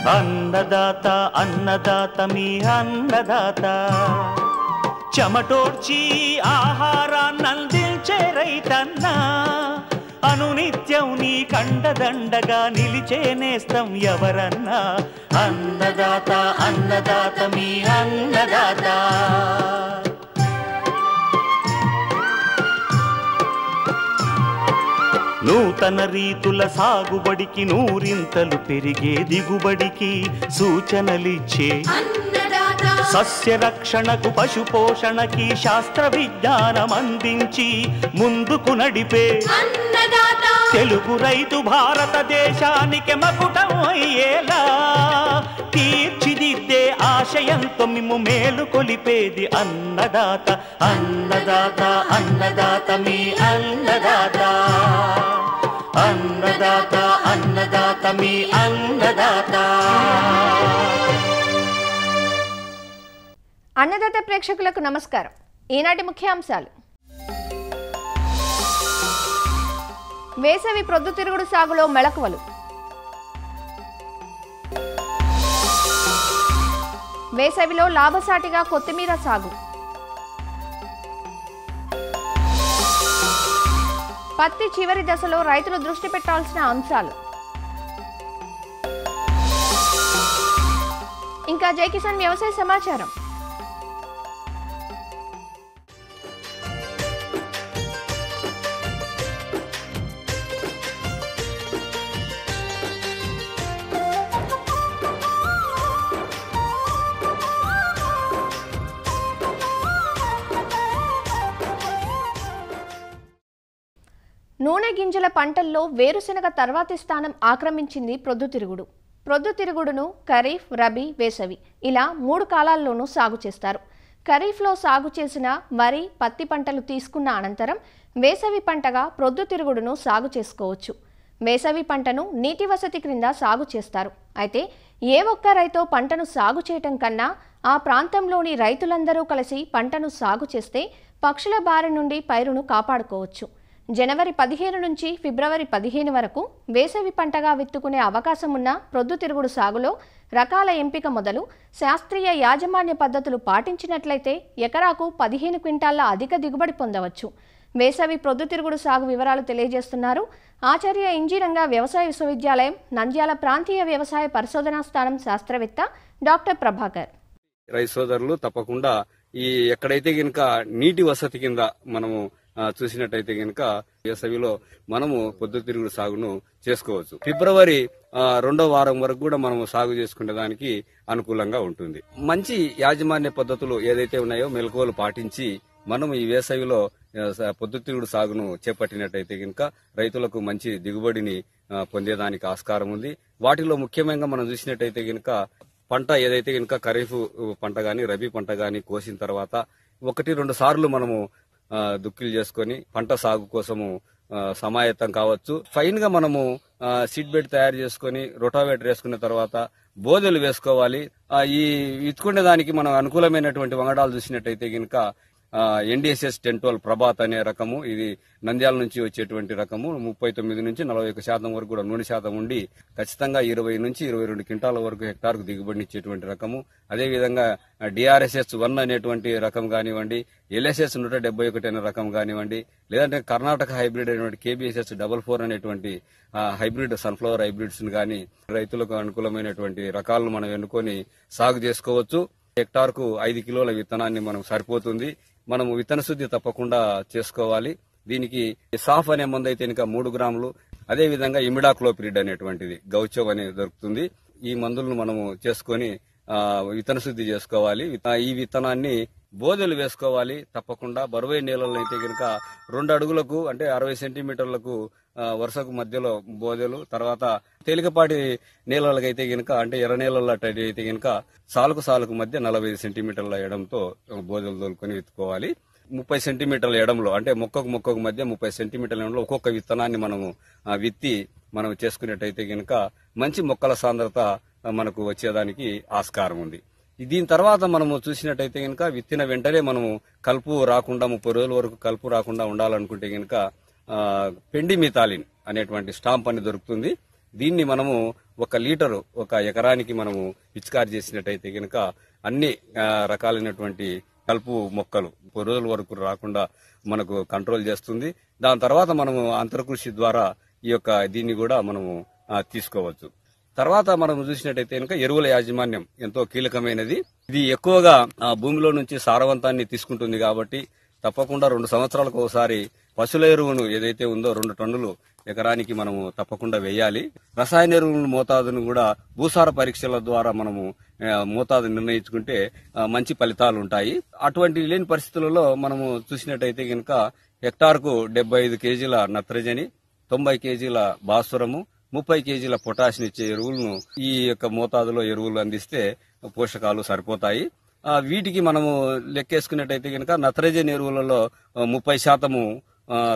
అన్నదాత అన్నదాత మీ అన్నదాత చెమటోడ్చి ఆహారాన్నందించే రైతన్నా అనునిత్యం నీ కండదండగా నిలిచే నేస్తం ఎవరన్నా అన్నదాత అన్నదాత మీ అన్నదాత నూతన రీతుల సాగుబడికి నూరింతలు పెరిగే దిగుబడికి సూచనలిచ్చే సస్య రక్షణకు పశు పోషణకి శాస్త్ర విజ్ఞానం అందించి ముందుకు నడిపే తెలుగు రైతు భారతదేశానికి మకుటం అయ్యేలా తీర్చిదిద్దే ఆశయంతో మిమ్ము మేలు కొలిపేది అన్నదాత అన్నదాత అన్నదాత మీ అన్నదాత అన్నదాత అన్నదాత మీ అన్నదాత. అన్నదాత ప్రేక్షకులకు నమస్కారం. ఈనాటి ముఖ్యాంశాలు: వేసవి ప్రొద్దుతిరుగుడు సాగులో మెళకువలు, వేసవిలో లాభసాటిగా కొత్తిమీర సాగు, పత్తి చివరి దశలో రైతులు దృష్టి పెట్టాల్సిన అంశాలు, ఇంకా జై కిసాన్ వ్యవసాయ సమాచారం. నూనె గింజల పంటల్లో వేరుశెనగ తర్వాతి స్థానం ఆక్రమించింది ప్రొద్దుతిరుగుడు. ప్రొద్దుతిరుగుడును ఖరీఫ్, రబీ, వేసవి ఇలా 3 కాలాల్లోనూ సాగు చేస్తారు. ఖరీఫ్లో సాగు చేసిన వరి, పత్తి పంటలు తీసుకున్న అనంతరం వేసవి పంటగా ప్రొద్దుతిరుగుడును సాగు చేసుకోవచ్చు. వేసవి పంటను నీటి వసతి క్రింద సాగు చేస్తారు. అయితే ఏ ఒక్క రైతో పంటను సాగు చేయటం కన్నా ఆ ప్రాంతంలోని రైతులందరూ కలిసి పంటను సాగు చేస్తే పక్షుల బారి నుండి పైరును కాపాడుకోవచ్చు. జనవరి 15 నుంచి ఫిబ్రవరి 15 వరకు వేసవి పంటగా విత్తుకునే అవకాశం ఉన్న ప్రొద్దుతిరుగుడు సాగులో రకాల ఎంపిక మొదలు శాస్త్రీయ యాజమాన్య పద్ధతులు పాటించినట్లయితే ఎకరాకు 15 క్వింటాళ్ల అధిక దిగుబడి పొందవచ్చు. వేసవి ప్రొద్దుతిరుగుడు సాగు వివరాలు తెలియజేస్తున్నారు ఆచార్య ఇంజనీరింగ్ వ్యవసాయ విశ్వవిద్యాలయం నంద్యాల ప్రాంతీయ వ్యవసాయ పరిశోధనా స్థానం శాస్త్రవేత్త డాక్టర్ ప్రభాకర్. రైతు సోదరులు తప్పకుండా ఈ ఎక్కడైతే గనుక నీటి వసతి కింద మనము చూసినట్టయితే గనుక వేసవిలో మనము పొద్దుతిరుగుడు సాగును చేసుకోవచ్చు. ఫిబ్రవరి 2వ వారం వరకు కూడా మనము సాగు చేసుకునే దానికి అనుకూలంగా ఉంటుంది. మంచి యాజమాన్య పద్ధతులు ఏదైతే ఉన్నాయో మెలకువలు పాటించి మనం ఈ వేసవిలో పొద్దుతిరుగుడు సాగును చేపట్టినట్టయితే గనుక రైతులకు మంచి దిగుబడిని పొందేదానికి ఆస్కారం ఉంది. వాటిలో ముఖ్యంగా మనం చూసినట్టయితే గనుక పంట ఏదైతే గనుక ఖరీఫ్ పంట గాని రబీ పంట గాని కోసిన తర్వాత 1-2 సార్లు మనము దుక్కిలు చేసుకుని పంట సాగు కోసము సమాయత్తం కావచ్చు. ఫైన్ గా మనము సీడ్ బెడ్ తయారు చేసుకుని రొటావేటర్ వేసుకున్న తర్వాత బోదెలు వేసుకోవాలి. ఈ విత్తుకునే దానికి మనం అనుకూలమైనటువంటి వంగడాలు చూసినట్టయితే గనుక NDSS 1012 ప్రభాత్ అనే రకము, ఇది నంద్యాల నుంచి వచ్చేటువంటి రకము. 39 నుంచి 41% వరకు కూడా నూనె శాతం ఉండి ఖచ్చితంగా 20 నుంచి 22 క్వింటాల వరకు హెక్టార్కు దిగుబడినిచ్చేటువంటి రకము. అదేవిధంగా DRSS 1 అనేటువంటి రకం కానివ్వండి, LSS 171 అనే రకం కానివ్వండి, లేదంటే కర్ణాటక హైబ్రిడ్ అయినటువంటి KBSS 44 అనేటువంటి హైబ్రిడ్ సన్ఫ్లవర్ హైబ్రిడ్స్ గాని రైతులకు అనుకూలమైనటువంటి రకాలను మనం ఎన్నుకొని సాగు చేసుకోవచ్చు. హెక్టార్కు 5 కిలోల విత్తనాన్ని మనం సరిపోతుంది. మనము విత్తన శుద్ధి తప్పకుండా చేసుకోవాలి. దీనికి సాఫ్ అనే మందు అయితే ఇంకా 3 గ్రాములు, అదేవిధంగా ఇమిడాక్లోపిరిడ్ అనేటువంటిది గౌచవ్ అనేది దొరుకుతుంది. ఈ మందులను మనము చేసుకొని విత్తన శుద్ధి చేసుకోవాలి. ఈ విత్తనాన్ని బోదెలు వేసుకోవాలి. తప్పకుండా బరువైన నేలల్లో అయితే కనుక 2 అడుగులకు అంటే 60 సెంటీమీటర్లకు వరుసకు మధ్యలో బోదెలు, తర్వాత తేలికపాటి నేలలకైతే గనుక అంటే ఎర్ర నేలల్లో అయితే గనుక సాలుకు మధ్య 45 సెంటీమీటర్ల ఎడంతో బోదెలు తోలుకొని విత్తుకోవాలి. 30 సెంటీమీటర్ల ఎడంలో అంటే మొక్కకు మధ్య 30 సెంటీమీటర్ల ఎడంలో ఒక్కొక్క విత్తనాన్ని మనము విత్తి మనం చేసుకున్నట్టయితే గనుక మంచి మొక్కల సాంద్రత మనకు వచ్చేదానికి ఆస్కారం ఉంది. దీని తర్వాత మనము చూసినట్టయితే గనుక విత్తిన వెంటనే మనము కలుపు రాకుండా 30 రోజుల వరకు కలుపు రాకుండా ఉండాలనుకుంటే గనుక పెండిమిథాలిన్ అనేటువంటి స్టాంప్ అని దొరుకుతుంది. దీన్ని మనము 1 లీటరు ఒక ఎకరానికి మనము పిచికారి చేసినట్టయితే గనక అన్ని రకాలైనటువంటి కలుపు మొక్కలు 10 రోజుల వరకు రాకుండా మనకు కంట్రోల్ చేస్తుంది. దాని తర్వాత మనము అంతర్కృషి ద్వారా ఈ యొక్క దీన్ని కూడా మనము తీసుకోవచ్చు. తర్వాత మనం చూసినట్టయితే కనుక ఎరువుల యాజమాన్యం ఎంతో కీలకమైనది. ఇది ఎక్కువగా భూమిలో నుంచి సారవంతాన్ని తీసుకుంటుంది కాబట్టి తప్పకుండా 2 సంవత్సరాలకు ఒకసారి పశువుల ఎరువును ఏదైతే ఉందో 2 టన్నులు ఎకరానికి మనము తప్పకుండా వేయాలి. రసాయన ఎరువుల మోతాదును కూడా భూసార పరీక్షల ద్వారా మనము మోతాదు నిర్ణయించుకుంటే మంచి ఫలితాలు ఉంటాయి. అటువంటి లేని పరిస్థితులలో మనము చూసినట్టయితే కనుక హెక్టార్కు 75 కేజీల నత్రజని, 90 కేజీల భాస్వరము, 30 కేజీల పొటాషియం ఇచ్చే ఎరువులను ఈ యొక్క మోతాదులో ఎరువులు అందిస్తే పోషకాలు సరిపోతాయి. వీటికి మనము లెక్కేసుకున్నట్టయితే కనుక నత్రజని ఎరువులలో 30%,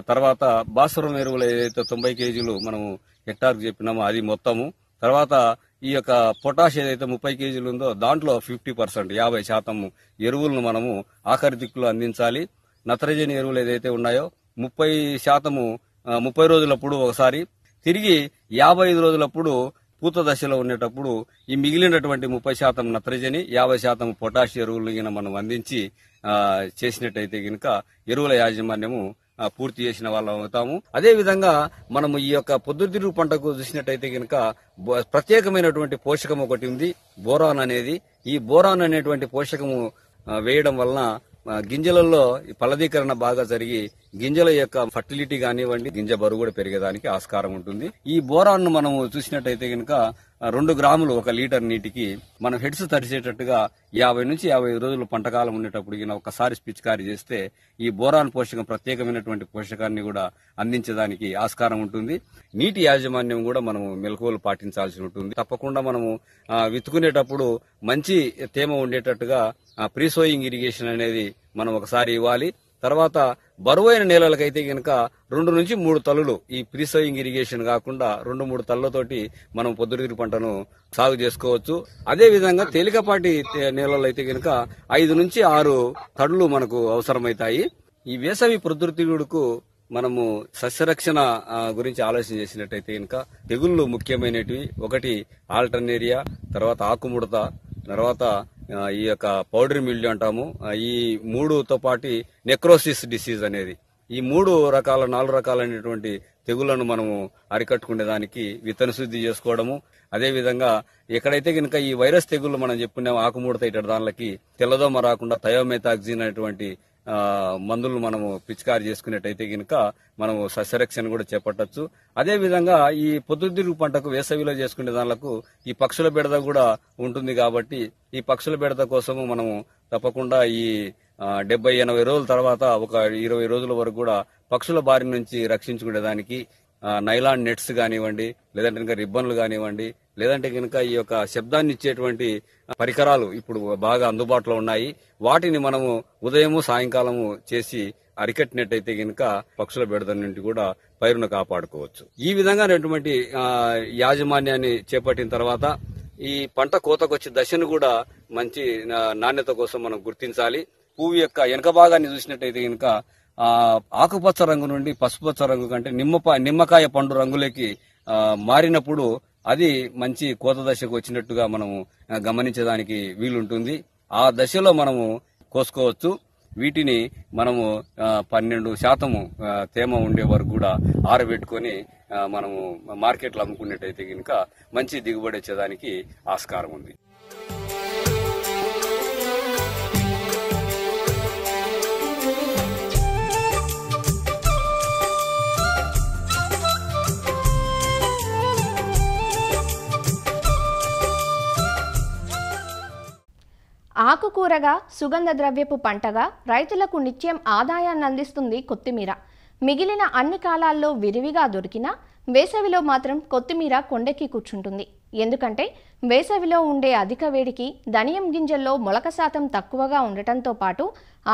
తర్వాత భాస్వరం ఎరువులు ఏదైతే 90 కేజీలు మనము హెక్టార్కు చెప్పినామో అది మొత్తము, తర్వాత ఈ యొక్క పొటాష్ ఏదైతే 30 కేజీలు ఉందో దాంట్లో 50%, 50% ఎరువులను మనము ఆఖరి దిక్కులో అందించాలి. నత్రజని ఎరువులు ఏదైతే ఉన్నాయో 30% 30 రోజులప్పుడు ఒకసారి, తిరిగి 55 రోజులప్పుడు పూత దశలో ఉండేటప్పుడు ఈ మిగిలినటువంటి 30% నత్రజని, 50% పొటాష్ ఎరువులను మనం అందించి చేసినట్టయితే గనక ఎరువుల యాజమాన్యము పూర్తి చేసిన వాళ్ళం అవుతాము. అదే విధంగా మనము ఈ యొక్క పొద్దుతిరుగు పంటకు చూసినట్టయితే గనక ప్రత్యేకమైనటువంటి పోషకం ఒకటి ఉంది, బోరాన్ అనేది. ఈ బోరాన్ అనేటువంటి పోషకము వేయడం వలన గింజలలో ఫలదీకరణ బాగా జరిగి గింజల యొక్క ఫర్టిలిటీ కానివ్వండి, గింజ బరువు కూడా పెరిగేదానికి ఆస్కారం ఉంటుంది. ఈ బోరాన్ మనము చూసినట్టయితే కనుక 2 గ్రాములు 1 లీటర్ నీటికి మనం హెడ్స్ తడిసేటట్టుగా 50 నుంచి 55 రోజులు పంటకాలం ఉండేటప్పుడు ఒకసారి పిచికారీ చేస్తే ఈ బోరాన్ పోషకం ప్రత్యేకమైనటువంటి పోషకాన్ని కూడా అందించడానికి ఆస్కారం ఉంటుంది. నీటి యాజమాన్యం కూడా మనము మెలకువలు పాటించాల్సి ఉంటుంది. తప్పకుండా మనము విత్తుకునేటప్పుడు మంచి తేమ ఉండేటట్టుగా ప్రీ సోయింగ్ ఇరిగేషన్ అనేది మనం ఒకసారి ఇవ్వాలి. తర్వాత బరువైన నేలలకైతే గనక 2 నుంచి 3 తల్లులు ఈ ప్రీ సోయింగ్ ఇరిగేషన్ కాకుండా 2-3 తల్లతోటి మనం పొద్దుతిరుగు పంటను సాగు చేసుకోవచ్చు. అదే విధంగా తేలికపాటి నేలల్లో అయితే గనక 5 నుంచి 6 తడులు మనకు అవసరమవుతాయి. ఈ వేసవి పొద్దుతిరుగుడుకు మనము సస్యరక్షణ గురించి ఆలోచన చేసినట్టయితే గనక తెగుళ్లు ముఖ్యమైనటివి. ఒకటి ఆల్టర్నేరియా, తర్వాత ఆకుముడత, తర్వాత ఈ యొక్క పౌడర్ మిల్డ్యూ అంటాము. ఈ 3తో పాటు నెక్రోసిస్ డిసీజ్ అనేది, ఈ 4 రకాలైనటువంటి తెగుళ్లను మనము అరికట్టుకునేదానికి విత్తన శుద్ధి చేసుకోవడము. అదేవిధంగా ఎక్కడైతే గనక ఈ వైరస్ తెగుళ్లు మనం చెప్పుకున్నాము ఆకుముడత ఇటు దానిలకి తెల్లదోమ రాకుండా థయోమెథాక్సిన్ అనేటువంటి మందులు మనము పిచికారి చేసుకునేట్టయితే గనక మనము సస్యరక్షణ కూడా చేపట్టచ్చు. అదే విధంగా ఈ పొద్దుతిరుగు పంటకు వేసవిలో చేసుకునే దానిలకు ఈ పక్షుల బెడద కూడా ఉంటుంది కాబట్టి ఈ పక్షుల బెడద కోసము మనము తప్పకుండా ఈ 70-80 రోజుల తర్వాత ఒక 20 రోజుల వరకు కూడా పక్షుల బారి నుంచి రక్షించుకునేదానికి నైలాన్ నెట్స్ కానివ్వండి, లేదంటే కనుక రిబ్బన్లు కానివ్వండి, లేదంటే కనుక ఈ యొక్క శబ్దాన్ని ఇచ్చేటువంటి పరికరాలు ఇప్పుడు బాగా అందుబాటులో ఉన్నాయి. వాటిని మనము ఉదయము సాయంకాలము చేసి అరికట్టినట్టయితే గనక పక్షుల బెడద నుండి కూడా పైరును కాపాడుకోవచ్చు. ఈ విధంగానటువంటి యాజమాన్యాన్ని చేపట్టిన తర్వాత ఈ పంట కోతకొచ్చే దశను కూడా మంచి నాణ్యత కోసం మనం గుర్తించాలి. పువ్వు యొక్క వెనక భాగాన్ని చూసినట్టయితే గనక ఆకుపచ్చ రంగు నుండి పసుపచ్చ రంగు కంటే నిమ్మకాయ పండు రంగులోకి మారినప్పుడు అది మంచి కోత దశకు వచ్చినట్టుగా మనము గమనించడానికి వీలుంటుంది. ఆ దశలో మనము కోసుకోవచ్చు. వీటిని మనము 12% తేమ ఉండే వరకు కూడా ఆరబెట్టుకొని మనము మార్కెట్లో అమ్ముకున్నట్టయితే కనుక మంచి దిగుబడి వచ్చేదానికి ఆస్కారం ఉంది. ఆకుకూరగా, సుగంధ ద్రవ్యపు పంటగా రైతులకు నిత్యం ఆదాయాన్ని అందిస్తుంది కొత్తిమీర. మిగిలిన అన్ని కాలాల్లో విరివిగా దొరికినా వేసవిలో మాత్రం కొత్తిమీర కొండెక్కి కూర్చుంటుంది. ఎందుకంటే వేసవిలో ఉండే అధిక వేడికి ధనియం గింజల్లో మొలక శాతం తక్కువగా ఉండటంతో పాటు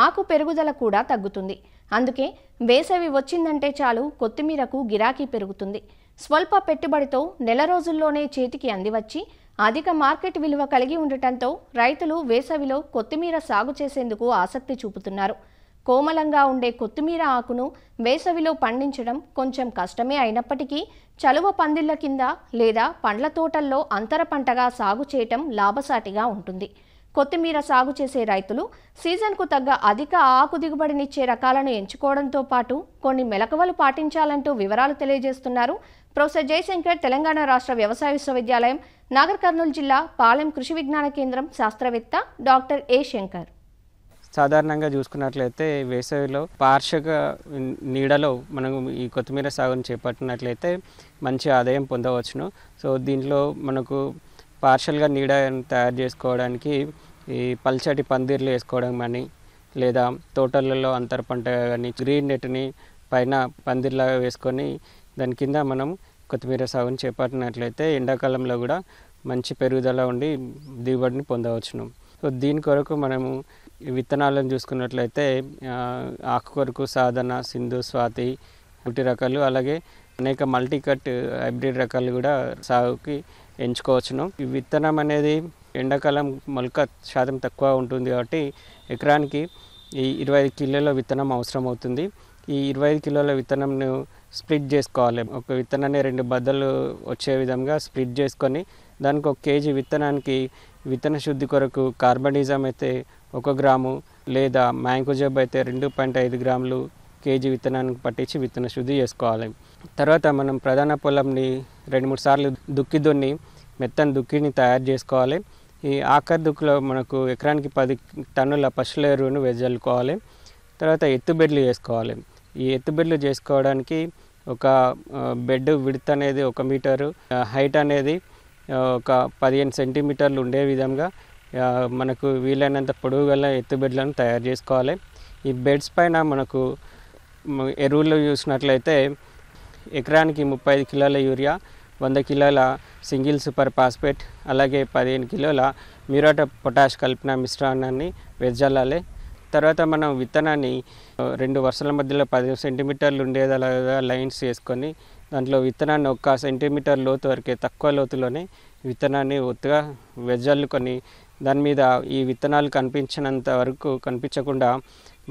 ఆకు పెరుగుదల కూడా తగ్గుతుంది. అందుకే వేసవి వచ్చిందంటే చాలు కొత్తిమీరకు గిరాకీ పెరుగుతుంది. స్వల్ప పెట్టుబడితో నెల రోజుల్లోనే చేతికి అందివచ్చి అధిక మార్కెట్ విలువ కలిగి ఉండటంతో రైతులు వేసవిలో కొత్తిమీర సాగు చేసేందుకు ఆసక్తి చూపుతున్నారు. కోమలంగా ఉండే కొత్తిమీర ఆకును వేసవిలో పండించడం కొంచెం కష్టమే అయినప్పటికీ చలువ పందిళ్ల కింద లేదా పండ్ల తోటల్లో అంతర పంటగా సాగు చేయటం లాభసాటిగా ఉంటుంది. కొత్తిమీర సాగు చేసే రైతులు సీజన్కు తగ్గ అధిక ఆకు దిగుబడినిచ్చే రకాలను ఎంచుకోవడంతో పాటు కొన్ని మెలకువలు పాటించాలంటూ వివరాలు తెలియజేస్తున్నారు ప్రొఫెసర్ జయశంకర్, తెలంగాణ రాష్ట్ర వ్యవసాయ విశ్వవిద్యాలయం, నాగర్ కర్నూలు జిల్లా పాలెం కృషి విజ్ఞాన కేంద్రం శాస్త్రవేత్త డాక్టర్ ఏ శంకర్. సాధారణంగా చూసుకున్నట్లయితే వేసవిలో పార్షిక నీడలో మనం ఈ కొత్తిమీర సాగును చేపట్టినట్లయితే మంచి ఆదాయం పొందవచ్చును. సో దీంట్లో మనకు పార్షల్గా నీడ తయారు చేసుకోవడానికి ఈ పల్చటి పందిర్లు వేసుకోవడం కానీ, లేదా తోటలలో అంతర పంట కానీ గ్రీన్ నెట్ని పైన పందిర్లాగా వేసుకొని దాని కింద మనం కొత్తిమీర సాగును చేపట్టినట్లయితే ఎండాకాలంలో కూడా మంచి పెరుగుదల ఉండి దిగుబడిని పొందవచ్చును. సో దీని కొరకు మనము విత్తనాలను చూసుకున్నట్లయితే ఆకు కొరకు సాధన, సింధు, స్వాతి పుట్టి రకాలు, అలాగే అనేక మల్టీకట్ హైబ్రిడ్ రకాలు కూడా సాగుకి ఎంచుకోవచ్చును. ఈ విత్తనం అనేది ఎండాకాలం మొలక శాతం తక్కువ ఉంటుంది కాబట్టి ఎకరానికి ఈ 25 కిలోల విత్తనం అవసరం అవుతుంది. ఈ 25 కిలోల విత్తనంను స్ప్లిట్ చేసుకోవాలి. ఒక విత్తనాన్ని 2 బద్దలు వచ్చే విధంగా స్ప్లిట్ చేసుకొని దానికి 1 కేజీ విత్తనానికి విత్తన శుద్ధి కొరకు కార్బనిజం అయితే 1 గ్రాము, లేదా మ్యాంకోజెబ్ అయితే 2.5 గ్రాములు కేజీ విత్తనానికి పట్టించి విత్తన శుద్ధి చేసుకోవాలి. తర్వాత మనం ప్రధాన పొలంని 2-3 సార్లు దుక్కి దున్ని మెత్తని దుక్కిని తయారు చేసుకోవాలి. ఈ ఆఖరి దుక్కులో మనకు ఎకరానికి 10 టన్నుల పశువుల ఎరువును వెదజల్లుకోవాలి. తర్వాత ఎత్తుబెడ్లు చేసుకోవాలి. ఈ ఎత్తుబెడ్లు చేసుకోవడానికి ఒక బెడ్ విడ్త్ అనేది 1 మీటరు, హైట్ అనేది ఒక 15 సెంటీమీటర్లు ఉండే విధంగా మనకు వీలైనంత పొడవు గల ఎత్తుబెడ్లను తయారు చేసుకోవాలి. ఈ బెడ్స్ పైన మనకు ఎరువులు చూసినట్లయితే ఎకరానికి 35 కిలోల యూరియా, 100 కిలోల సింగిల్ సూపర్ ఫాస్ఫేట్, అలాగే 15 కిలోల మ్యూరేట్ ఆఫ్ పొటాష్ కలిపిన మిశ్రమాన్ని వెదజల్లాలి. తర్వాత మనం విత్తనాన్ని 2 వరుసల మధ్యలో 10 సెంటీమీటర్లు ఉండేలాగా లైన్స్ వేసుకొని దాంట్లో విత్తనాన్ని 1 సెంటీమీటర్ లోతు వరకే, తక్కువ లోతులోనే విత్తనాన్ని ఒత్తుగా వెదజల్లుకొని దాని మీద ఈ విత్తనాలు కనిపించినంత వరకు కనిపించకుండా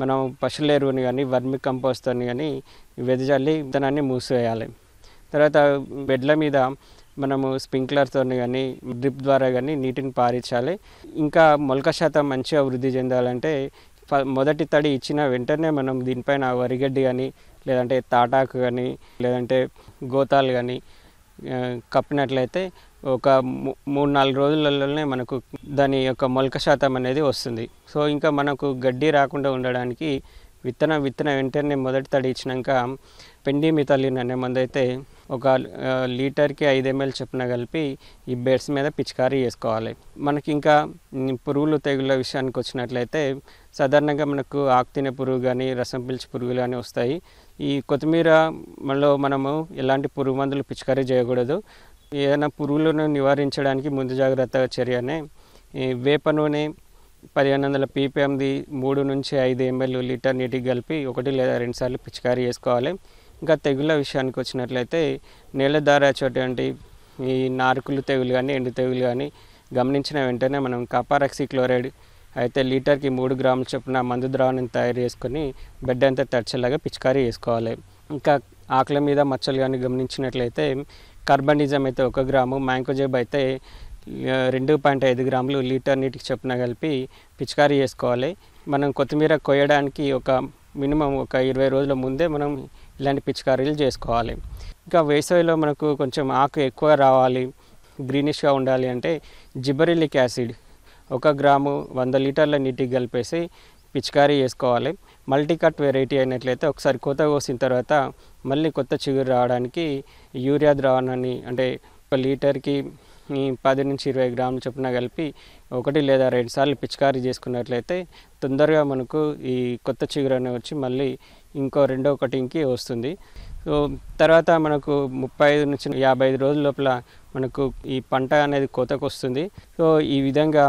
మనం పశువుల ఎరువుని కానీ వర్మి కంపోస్ట్ని కానీ వెదజల్లి విత్తనాన్ని మూసివేయాలి. తర్వాత బెడ్ల మీద మనము స్ప్రింక్లర్తో కానీ డ్రిప్ ద్వారా కానీ నీటిని పారించాలి. ఇంకా మొలక శాతం మంచిగా వృద్ధి చెందాలంటే మొదటి తడి ఇచ్చిన వెంటనే మనం దీనిపైన వరిగడ్డి కానీ, లేదంటే తాటాకు కానీ, లేదంటే గోతాలు కానీ కప్పినట్లయితే ఒక 3-4 రోజులలోనే మనకు దాని యొక్క మొలక శాతం అనేది వస్తుంది. సో ఇంకా మనకు గడ్డి రాకుండా ఉండడానికి విత్తనం వెంటనే మొదటి తడి ఇచ్చినాక పెండిమిథలిన్ అనే మందు అయితే 1 లీటర్కి 5 ml చొప్పున కలిపి ఈ బెడ్స్ మీద పిచికారీ చేసుకోవాలి. మనకి ఇంకా పురుగులు తెగుళ్ళ విషయానికి వచ్చినట్లయితే సాధారణంగా మనకు ఆకుతినే పురుగు కానీ, రసం పీల్చి పురుగులు కానీ వస్తాయి. ఈ కొత్తిమీరలో మనము ఎలాంటి పురుగు మందులు పిచికారీ చేయకూడదు. ఏదైనా పురుగులను నివారించడానికి ముందు జాగ్రత్త చర్యనే వేప నూనె 1500 ppmది 3 నుంచి 5 ml లీటర్ నీటికి కలిపి 1 లేదా 2 సార్లు పిచికారీ చేసుకోవాలి. ఇంకా తెగుళ్ళ విషయానికి వచ్చినట్లయితే నేల ద్వారా వచ్చేటువంటి ఈ నారుకులు తెగులు కానీ, ఎండు తెగులు కానీ గమనించిన వెంటనే మనం కాపరాక్సిక్లోరైడ్ అయితే లీటర్కి 3 గ్రాముల చొప్పున మందు ద్రావణం తయారు చేసుకొని బెడ్ అంతా తడిచేలాగా పిచికారీ చేసుకోవాలి. ఇంకా ఆకుల మీద మచ్చలు కానీ గమనించినట్లయితే కార్బనిజం అయితే 1 గ్రాము, మ్యాంకోజెబ్ అయితే 2.5 గ్రాములు లీటర్ నీటికి చొప్పున కలిపి పిచికారీ చేసుకోవాలి. మనం కొత్తిమీర కొయ్యడానికి మినిమం ఒక 20 రోజుల ముందే మనం ఇలాంటి పిచికారీలు చేసుకోవాలి. ఇంకా వేసవిలో మనకు కొంచెం ఆకు ఎక్కువ రావాలి, గ్రీనిష్గా ఉండాలి అంటే జిబరెల్లిక్ యాసిడ్ 1 గ్రాము 100 లీటర్ల నీటికి కలిపేసి పిచికారీ చేసుకోవాలి. మల్టీకట్ వెరైటీ అయినట్లయితే ఒకసారి కోత కోసిన తర్వాత మళ్ళీ కొత్త చిగురు రావడానికి యూరియా ద్రావణాన్ని అంటే 1 లీటర్కి 10 నుంచి 20 గ్రాముల చొప్పున కలిపి 1 లేదా 2 సార్లు పిచికారీ చేసుకున్నట్లయితే తొందరగా మనకు ఈ కొత్త చిగురు అనేది వచ్చి మళ్ళీ ఇంకో రెండో కటింగ్కి వస్తుంది. సో తర్వాత మనకు 35 నుంచి 55 రోజుల లోపల మనకు ఈ పంట అనేది కోతకు వస్తుంది. సో ఈ విధంగా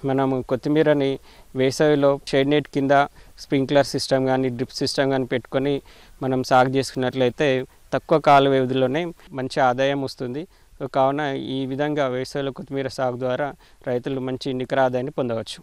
మనము కొత్తిమీరని వేసవిలో షేడ్ నెట్ కింద స్ప్రింక్లర్ సిస్టమ్ కానీ, డ్రిప్ సిస్టమ్ కానీ పెట్టుకొని మనం సాగు చేసుకున్నట్లయితే తక్కువ కాల వ్యవధిలోనే మంచి ఆదాయం వస్తుంది. సో కావున ఈ విధంగా వేసవిలో కొత్తిమీర సాగు ద్వారా రైతులు మంచి నికర ఆదాయాన్ని పొందవచ్చు.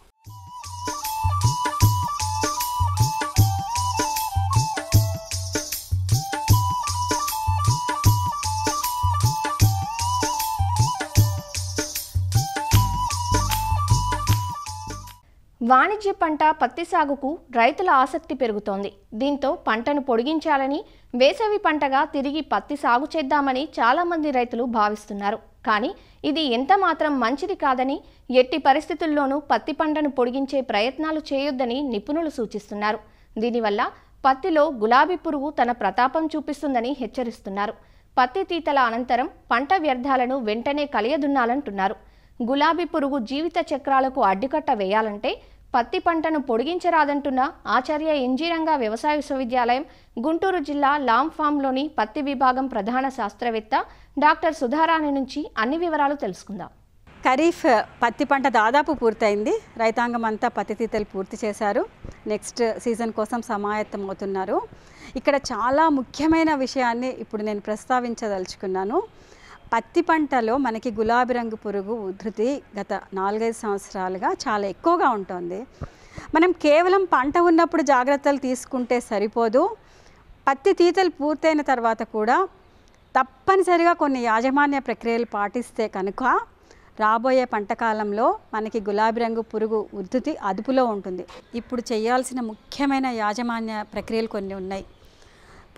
వాణిజ్య పంట పత్తి సాగుకు రైతుల ఆసక్తి పెరుగుతోంది. దీంతో పంటను పొడిగించాలని, వేసవి పంటగా తిరిగి పత్తి సాగు చేద్దామని చాలామంది రైతులు భావిస్తున్నారు. కానీ ఇది ఎంత మాత్రం మంచిది కాదని, ఎట్టి పరిస్థితుల్లోనూ పత్తి పంటను పొడిగించే ప్రయత్నాలు చేయొద్దని నిపుణులు సూచిస్తున్నారు. దీనివల్ల పత్తిలో గులాబీ పురుగు తన ప్రతాపం చూపిస్తుందని హెచ్చరిస్తున్నారు. పత్తి తీతల అనంతరం పంట వ్యర్థాలను వెంటనే కలియదున్నాలంటున్నారు. గులాబీ పురుగు జీవిత చక్రాలకు అడ్డుకట్ట వేయాలంటే పత్తి పంటను పొడిగించరాదంటున్న ఆచార్య ఎన్జీ రంగా వ్యవసాయ విశ్వవిద్యాలయం గుంటూరు జిల్లా లామ్ ఫామ్లోని పత్తి విభాగం ప్రధాన శాస్త్రవేత్త డాక్టర్ సుధారాణి నుంచి అన్ని వివరాలు తెలుసుకుందాం. ఖరీఫ్ పత్తి పంట దాదాపు పూర్తయింది. రైతాంగం అంతా పత్తి తీతలు పూర్తి చేశారు. నెక్స్ట్ సీజన్ కోసం సమాయత్తం అవుతున్నారు. ఇక్కడ చాలా ముఖ్యమైన విషయాన్ని ఇప్పుడు నేను ప్రస్తావించదలుచుకున్నాను. పత్తి పంటలో మనకి గులాబీ రంగు పురుగు ఉధృతి గత 4-5 సంవత్సరాలుగా చాలా ఎక్కువగా ఉంటుంది. మనం కేవలం పంట ఉన్నప్పుడు జాగ్రత్తలు తీసుకుంటే సరిపోదు. పత్తి తీతలు పూర్తయిన తర్వాత కూడా తప్పనిసరిగా కొన్ని యాజమాన్య ప్రక్రియలు పాటిస్తే కనుక రాబోయే పంట కాలంలో మనకి గులాబీ రంగు పురుగు ఉధృతి అదుపులో ఉంటుంది. ఇప్పుడు చేయాల్సిన ముఖ్యమైన యాజమాన్య ప్రక్రియలు కొన్ని ఉన్నాయి.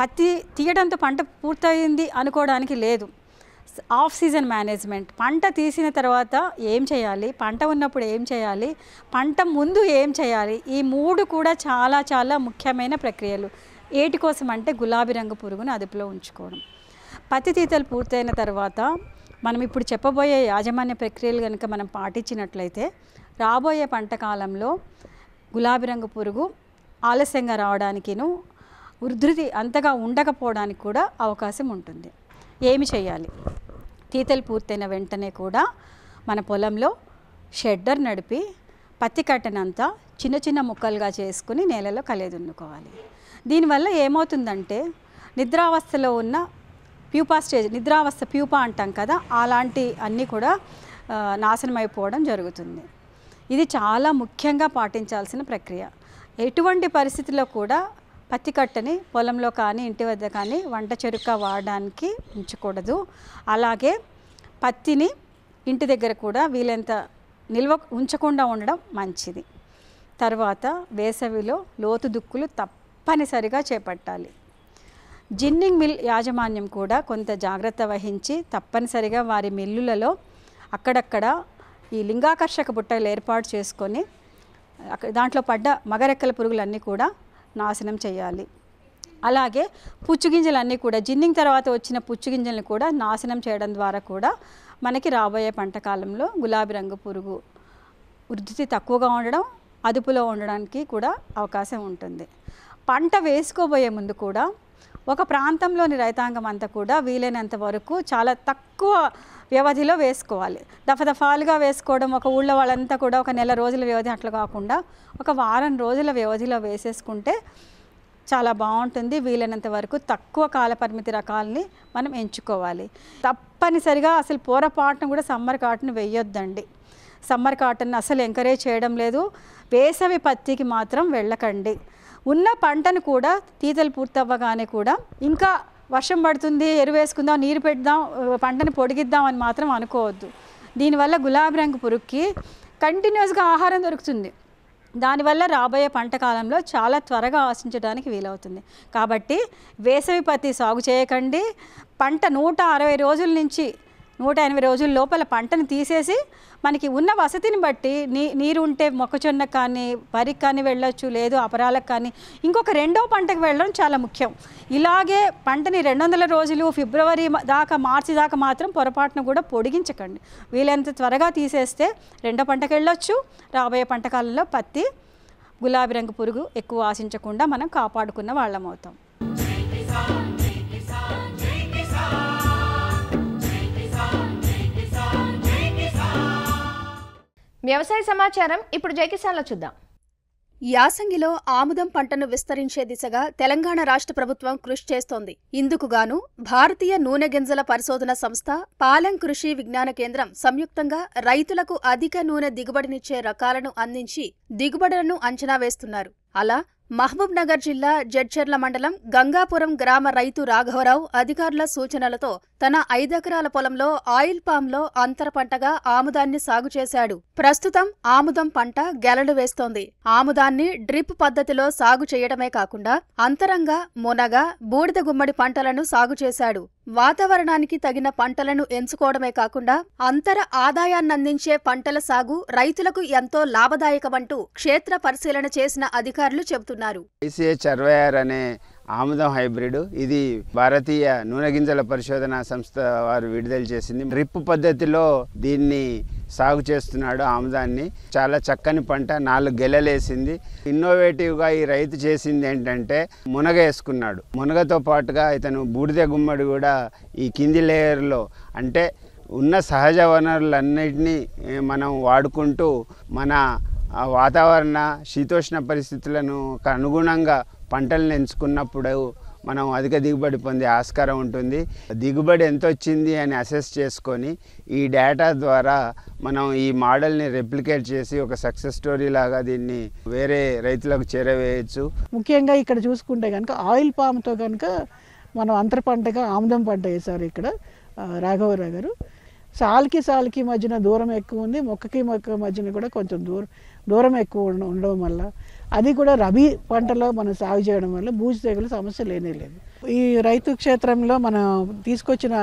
పత్తి తీయడంతో పంట పూర్తయింది అనుకోవడానికి లేదు. ఆఫ్ సీజన్ మేనేజ్మెంట్, పంట తీసిన తర్వాత ఏం చేయాలి, పంట ఉన్నప్పుడు ఏం చేయాలి, పంట ముందు ఏం చేయాలి, ఈ 3 కూడా చాలా చాలా ముఖ్యమైన ప్రక్రియలు. ఏటి కోసం అంటే గులాబీ రంగు పురుగును అదుపులో ఉంచుకోవడం. పత్తి తీతలు పూర్తయిన తర్వాత మనం ఇప్పుడు చెప్పబోయే యాజమాన్య ప్రక్రియలు కనుక మనం పాటించినట్లయితే రాబోయే పంట కాలంలో గులాబీ రంగు పురుగు ఆలస్యంగా రావడానికిను ఉధృతి అంతగా ఉండకపోవడానికి కూడా అవకాశం ఉంటుంది. ఏమి చేయాలి? తీతలు పూర్తయిన వెంటనే కూడా మన పొలంలో షెడ్డర్ నడిపి పత్తి కట్టనంతా చిన్న చిన్న ముక్కలుగా చేసుకుని నేలలో కలియదున్నుకోవాలి. దీనివల్ల ఏమవుతుందంటే నిద్రావస్థలో ఉన్న ప్యూపా స్టేజ్, నిద్రావస్థ ప్యూపా అంటాం కదా, అలాంటి అన్నీ కూడా నాశనం అయిపోవడం జరుగుతుంది. ఇది చాలా ముఖ్యంగా పాటించాల్సిన ప్రక్రియ. ఎటువంటి పరిస్థితుల్లో కూడా పత్తి కట్టని పొలంలో కానీ ఇంటి వద్ద కానీ వంట చెరుక వాడడానికి ఉంచకూడదు. అలాగే పత్తిని ఇంటి దగ్గర కూడా వీలైనంత నిల్వ ఉంచకుండా ఉండడం మంచిది. తర్వాత వేసవిలో లోతు దుక్కులు తప్పనిసరిగా చేపట్టాలి. జిన్నింగ్ మిల్ యాజమాన్యం కూడా కొంత జాగ్రత్త వహించి తప్పనిసరిగా వారి మిల్లులలో అక్కడక్కడ ఈ లింగాకర్షక బుట్టలు ఏర్పాటు చేసుకొని దాంట్లో పడ్డ మగరెక్కల పురుగులన్నీ కూడా నాశనం చేయాలి. అలాగే పుచ్చుగింజలన్నీ కూడా జిన్నింగ్ తర్వాత వచ్చిన పుచ్చుగింజలను కూడా నాశనం చేయడం ద్వారా కూడా మనకి రాబోయే పంట కాలంలో గులాబీ రంగు పురుగు ఉధృతి తక్కువగా ఉండడం, అదుపులో ఉండడానికి కూడా అవకాశం ఉంటుంది. పంట వేసుకోబోయే ముందు కూడా ఒక ప్రాంతంలోని రైతాంగం అంతా కూడా వీలైనంత వరకు చాలా తక్కువ వ్యవధిలో వేసుకోవాలి. దఫదఫాలుగా వేసుకోవడం, ఒక ఊళ్ళో వాళ్ళంతా కూడా ఒక నెల రోజుల వ్యవధి అట్లా కాకుండా ఒక వారం రోజుల వ్యవధిలో వేసేసుకుంటే చాలా బాగుంటుంది. వీలైనంత వరకు తక్కువ కాల పరిమితి రకాలని మనం ఎంచుకోవాలి. తప్పనిసరిగా అసలు పొరపాటును కూడా సమ్మర్ కాటన్ వేయొద్దండి. సమ్మర్ కాటన్ అసలు ఎంకరేజ్ చేయడం లేదు. వేసవి పత్తికి మాత్రం వెళ్ళకండి. ఉన్న పంటను కూడా తీతలు పూర్తవ్వగానే కూడా ఇంకా వర్షం పడుతుంది, ఎరువు వేసుకుందాం, నీరు పెడదాం, పంటను పొడిగిద్దాం అని మాత్రం అనుకోవద్దు. దీనివల్ల గులాబీ రంగు పురుగుకి కంటిన్యూస్గా ఆహారం దొరుకుతుంది. దానివల్ల రాబోయే పంట కాలంలో చాలా త్వరగా ఆశించడానికి వీలవుతుంది. కాబట్టి వేసవి పత్తి సాగు చేయకండి. పంట 160 రోజుల నుంచి 180 రోజుల లోపల పంటను తీసేసి మనకి ఉన్న వసతిని బట్టి నీరు ఉంటే మొక్కజొన్న కానీ వరికి కానీ వెళ్ళొచ్చు, లేదు అపరాలకు కానీ ఇంకొక రెండో పంటకు వెళ్ళడం చాలా ముఖ్యం. ఇలాగే పంటని 200 రోజులు ఫిబ్రవరి దాకా మార్చి దాకా మాత్రం పొరపాటును కూడా పొడిగించకండి. వీలైనంత త్వరగా తీసేస్తే రెండో పంటకు వెళ్ళొచ్చు. రాబోయే పంట కాలంలో పత్తి గులాబీ రంగు పురుగు ఎక్కువ ఆశించకుండా మనం కాపాడుకున్న వాళ్ళం అవుతాం. వ్యవసాయ సమాచారం ఇప్పుడు జైకిసాన్లో చూద్దాం. యాసంగిలో ఆముదం పంటను విస్తరించే దిశగా తెలంగాణ రాష్ట్ర ప్రభుత్వం కృషి చేస్తోంది. ఇందుకుగాను భారతీయ నూనె గింజల పరిశోధన సంస్థ, పాలెం కృషి విజ్ఞాన కేంద్రం సంయుక్తంగా రైతులకు అధిక నూనె దిగుబడినిచ్చే రకాలను అందించి దిగుబడులను అంచనా వేస్తున్నారు. అలా మహబూబ్ నగర్ జిల్లా జడ్చర్ల మండలం గంగాపురం గ్రామ రైతు రాఘవరావు అధికారుల సూచనలతో తన 5 ఎకరాల పొలంలో ఆయిల్ పామ్లో అంతర పంటగా ఆముదాన్ని సాగు చేశాడు. ప్రస్తుతం ఆముదం పంట గెలలు వేస్తోంది. ఆముదాన్ని డ్రిప్ పద్ధతిలో సాగు చేయడమే కాకుండా అంతరంగా మునగ, బూడిద గుమ్మడి పంటలను సాగు చేశాడు. వాతావరణానికి తగిన పంటలను ఎంచుకోవడమే కాకుండా అంతర ఆదాయాన్నందించే పంటల సాగు రైతులకు ఎంతో లాభదాయకమంటూ క్షేత్ర పరిశీలన చేసిన అధికారులు చెబుతున్నారు. ICH 66 అనే ఆముదం హైబ్రిడ్, ఇది భారతీయ నూనె గింజల పరిశోధన సంస్థ వారు విడుదల చేసింది. డ్రిప్ పద్ధతిలో దీన్ని సాగు చేస్తున్నాడు. ఆముదాన్ని చాలా చక్కని పంట, 4 గెలలేసింది. ఇన్నోవేటివ్గా ఈ రైతు చేసింది ఏంటంటే మునగ వేసుకున్నాడు. మునగతో పాటుగా ఇతను బూడిద గుమ్మడి కూడా ఈ కింది లేయర్లో, అంటే ఉన్న సహజ వనరులన్నిటినీ మనం వాడుకుంటూ మన వాతావరణ శీతోష్ణ పరిస్థితులను అనుగుణంగా పంటలను ఎంచుకున్నప్పుడు మనం అధిక దిగుబడి పొందే ఆస్కారం ఉంటుంది. దిగుబడి ఎంత వచ్చింది అని అసెస్ చేసుకొని ఈ డేటా ద్వారా మనం ఈ మోడల్ని రెప్లికేట్ చేసి ఒక సక్సెస్ స్టోరీ లాగా దీన్ని వేరే రైతులకు చేరవేయచ్చు. ముఖ్యంగా ఇక్కడ చూసుకుంటే కనుక ఆయిల్ పామ్తో కనుక మనం అంతర పంటగా ఆముదం పంట వేశారు ఇక్కడ రాఘవరావు గారు. సాల్కి మధ్యన దూరం ఎక్కువ ఉంది, మొక్కకి మొక్క మధ్యన కూడా కొంచెం దూరం ఎక్కువ ఉండడం వల్ల, అది కూడా రబీ పంటలో మనం సాగు చేయడం వల్ల బూజు తెగులు సమస్య లేనే లేదు. ఈ రైతు క్షేత్రంలో మనం తీసుకొచ్చిన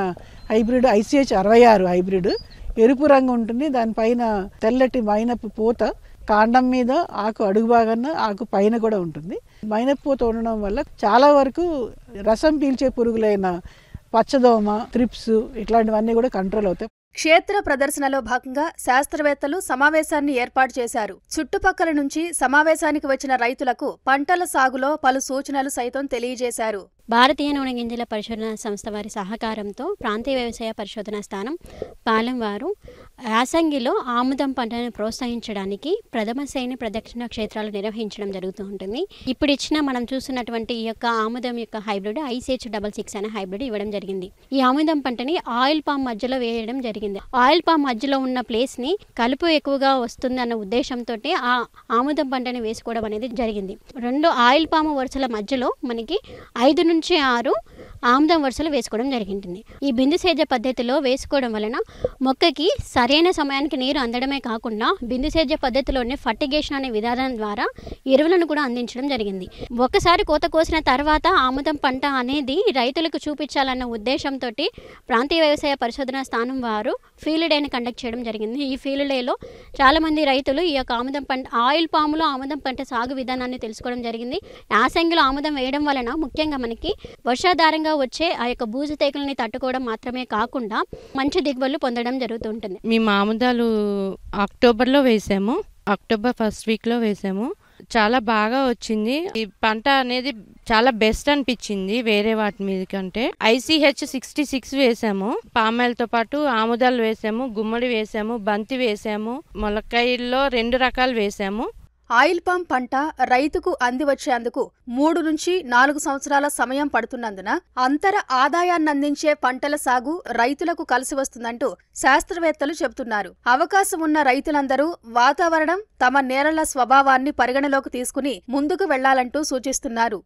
హైబ్రిడ్ ICH 66 హైబ్రిడ్ ఎరుపు రంగు ఉంటుంది. దానిపైన తెల్లటి మైనపు పూత, కాండం మీద ఆకు అడుగు భాగాన ఆకు పైన కూడా ఉంటుంది. మైనపు పూత ఉండడం వల్ల చాలా వరకు రసం పీల్చే పురుగులైన పచ్చదోమ, త్రిప్స్ ఇట్లాంటివన్నీ కూడా కంట్రోల్ అవుతాయి. క్షేత్ర ప్రదర్శనలో భాగంగా శాస్త్రవేత్తలు సమావేశాన్ని ఏర్పాటు చేశారు. చుట్టుపక్కల నుంచి సమావేశానికి వచ్చిన రైతులకు పంటల సాగులో పలు సూచనలు సైతం తెలియజేశారు. భారతీయ నూనె గింజల పరిశోధన సంస్థ వారి సహకారంతో ప్రాంతీయ వ్యవసాయ పరిశోధన స్థానం పాలెం వారు యాసంగిలో ఆముదం పంటను ప్రోత్సహించడానికి ప్రథమ శ్రేణి ప్రదక్షిణ క్షేత్రాలు నిర్వహించడం జరుగుతూ ఉంటుంది. ఇప్పుడు ఇచ్చిన మనం చూస్తున్నటువంటి ఈ యొక్క ఆముదం యొక్క హైబ్రిడ్ ICH 66 అనే హైబ్రిడ్ ఇవ్వడం జరిగింది. ఈ ఆముదం పంటని ఆయిల్ పామ్ మధ్యలో వేయడం జరిగింది. ఆయిల్ పామ్ మధ్యలో ఉన్న ప్లేస్ని కలుపు ఎక్కువగా వస్తుంది అన్న ఉద్దేశంతో ఆ ఆముదం పంటని వేసుకోవడం అనేది జరిగింది. 2 ఆయిల్ పాము వరుసల మధ్యలో మనకి 5 నుంచి 6 ఆముదం వరుసలు వేసుకోవడం జరిగింది. ఈ బిందు సేద్య పద్ధతిలో వేసుకోవడం వలన మొక్కకి సరైన సమయానికి నీరు అందడమే కాకుండా బిందు సేద్య పద్ధతిలోనే ఫర్టిగేషన్ అనే విధానం ద్వారా ఎరువులను కూడా అందించడం జరిగింది. ఒకసారి కోత కోసిన తర్వాత ఆముదం పంట అనేది రైతులకు చూపించాలన్న ఉద్దేశంతో ప్రాంతీయ వ్యవసాయ పరిశోధన స్థానం వారు ఫీల్డ్ డేని కండక్ట్ చేయడం జరిగింది. ఈ ఫీల్డ్ డేలో చాలామంది రైతులు ఈ యొక్క ఆముదం పంట, ఆయిల్ పాములో ఆముదం పంట సాగు విధానాన్ని తెలుసుకోవడం జరిగింది. యాసంగిలో ఆముదం వేయడం వలన ముఖ్యంగా మనకి వర్షాధారంగా వచ్చే ఆ యొక్క బూజు తెగుల్ని తట్టుకోవడం మాత్రమే కాకుండా మంచి దిగుబడులు పొందడం జరుగుతుంటుంది. మేము ఆముదాలు అక్టోబర్లో వేసాము, అక్టోబర్ 1st వీక్లో వేసాము. చాలా బాగా వచ్చింది. ఈ పంట అనేది చాలా బెస్ట్ అనిపించింది వేరే వాటి మీద కంటే. ICH 66 వేసాము. పామాయిల్తో పాటు ఆముదాలు వేసాము, గుమ్మడి వేసాము, బంతి వేసాము, మొలక్కాయల్లో 2 రకాలు వేసాము. ఆయిల్ పామ్ పంట రైతుకు అందివచ్చేందుకు 3 నుంచి 4 సంవత్సరాల సమయం పడుతున్నందున అంతర ఆదాయాన్నందించే పంటల సాగు రైతులకు కలిసి వస్తుందంటూ శాస్త్రవేత్తలు చెబుతున్నారు. అవకాశం ఉన్న రైతులందరూ వాతావరణం, తమ నేలల స్వభావాన్ని పరిగణలోకి తీసుకుని ముందుకు వెళ్లాలంటూ సూచిస్తున్నారు.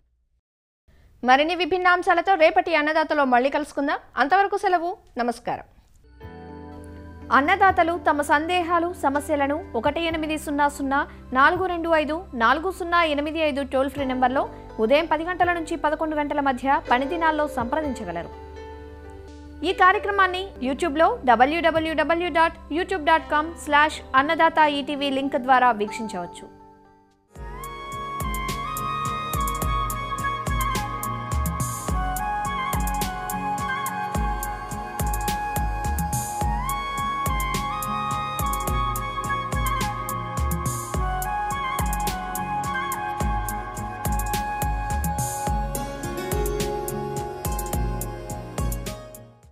మరిన్ని విభిన్నాంశాలతో రేపటి అన్నదాతలో మళ్ళీ కలుసుకుందాం. అంతవరకు సెలవు. నమస్కారం. అన్నదాతలు తమ సందేహాలు, సమస్యలను 1800-425-4085 టోల్ ఫ్రీ నెంబర్లో ఉదయం 10 గంటల నుంచి 11 గంటల మధ్య పని దినాల్లో సంప్రదించగలరు. ఈ కార్యక్రమాన్ని యూట్యూబ్లో www.youtube.com/annadaata ETV లింక్ ద్వారా వీక్షించవచ్చు.